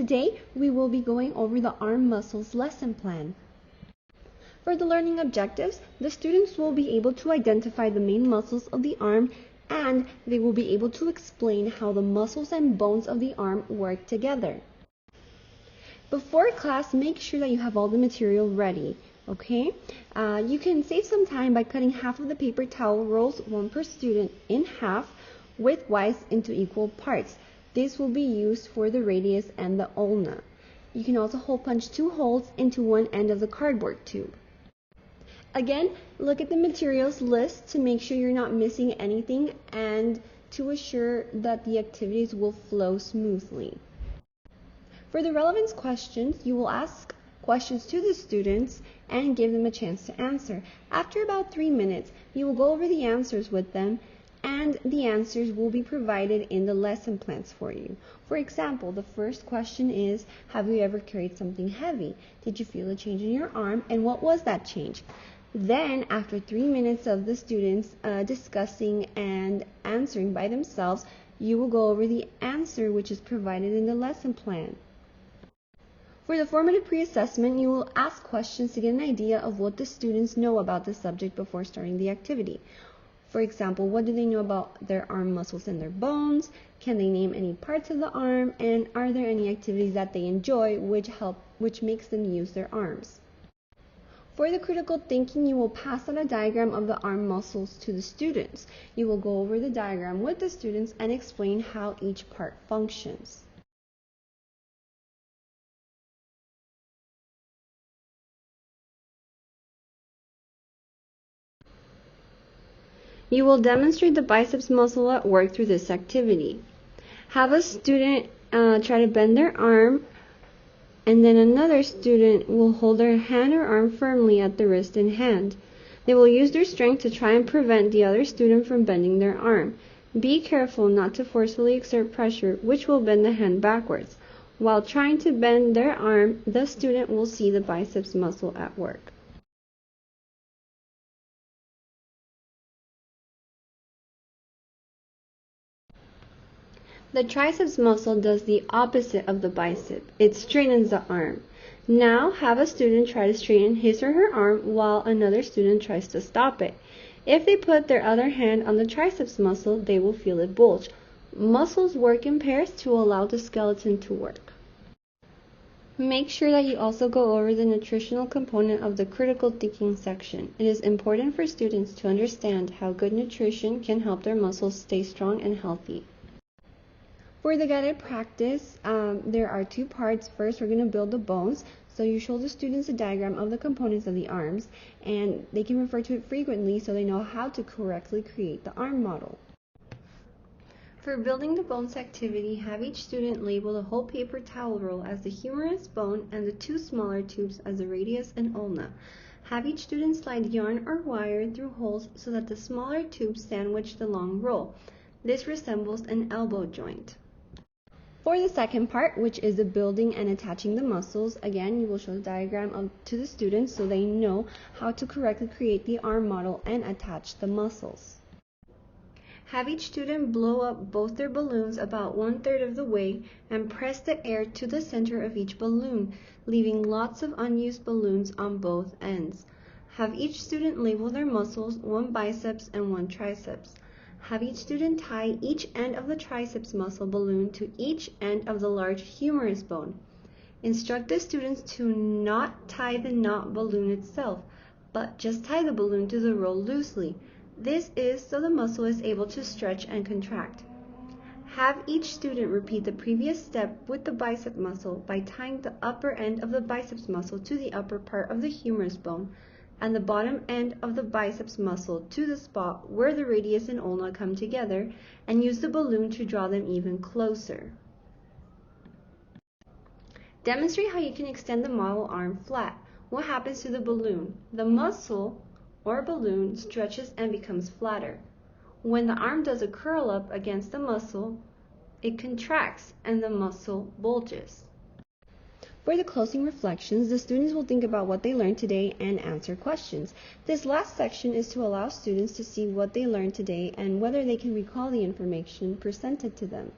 today, we will be going over the arm muscles lesson plan. For the learning objectives, the students will be able to identify the main muscles of the arm, and they will be able to explain how the muscles and bones of the arm work together. Before class, make sure that you have all the material ready, okay? You can save some time by cutting half of the paper towel rolls, one per student, in half, widthwise into equal parts. This will be used for the radius and the ulna. You can also hole punch 2 holes into one end of the cardboard tube. Again, look at the materials list to make sure you're not missing anything and to assure that the activities will flow smoothly. For the relevance questions, you will ask questions to the students and give them a chance to answer. After about 3 minutes, you will go over the answers with them, and the answers will be provided in the lesson plans for you. For example, the first question is, have you ever carried something heavy? Did you feel a change in your arm, and what was that change? Then, after 3 minutes of the students discussing and answering by themselves, you will go over the answer which is provided in the lesson plan. For the formative pre-assessment, you will ask questions to get an idea of what the students know about the subject before starting the activity. For example, what do they know about their arm muscles and their bones? Can they name any parts of the arm? And are there any activities that they enjoy which makes them use their arms? For the critical thinking, you will pass out a diagram of the arm muscles to the students. You will go over the diagram with the students and explain how each part functions. You will demonstrate the biceps muscle at work through this activity. Have a student try to bend their arm, and then another student will hold their hand or arm firmly at the wrist and hand. They will use their strength to try and prevent the other student from bending their arm. Be careful not to forcefully exert pressure, which will bend the hand backwards. While trying to bend their arm, the student will see the biceps muscle at work. The triceps muscle does the opposite of the bicep. It straightens the arm. Now have a student try to straighten his or her arm while another student tries to stop it. If they put their other hand on the triceps muscle, they will feel it bulge. Muscles work in pairs to allow the skeleton to work. Make sure that you also go over the nutritional component of the critical thinking section. It is important for students to understand how good nutrition can help their muscles stay strong and healthy. For the guided practice, there are 2 parts. First, we're going to build the bones. So you show the students a diagram of the components of the arms, and they can refer to it frequently so they know how to correctly create the arm model. For building the bones activity, have each student label the whole paper towel roll as the humerus bone and the 2 smaller tubes as the radius and ulna. Have each student slide yarn or wire through holes so that the smaller tubes sandwich the long roll. This resembles an elbow joint. For the second part, which is the building and attaching the muscles, again, you will show the diagram to the students so they know how to correctly create the arm model and attach the muscles. Have each student blow up both their balloons about 1/3 of the way and press the air to the center of each balloon, leaving lots of unused balloons on both ends. Have each student label their muscles, 1 biceps and 1 triceps. Have each student tie each end of the triceps muscle balloon to each end of the large humerus bone. Instruct the students to not tie the knot balloon itself, but just tie the balloon to the roll loosely. This is so the muscle is able to stretch and contract. Have each student repeat the previous step with the bicep muscle by tying the upper end of the biceps muscle to the upper part of the humerus bone, and the bottom end of the biceps muscle to the spot where the radius and ulna come together, and use the balloon to draw them even closer. Demonstrate how you can extend the model arm flat. What happens to the balloon? The muscle or balloon stretches and becomes flatter. When the arm does a curl up against the muscle, it contracts and the muscle bulges. For the closing reflections, the students will think about what they learned today and answer questions. This last section is to allow students to see what they learned today and whether they can recall the information presented to them.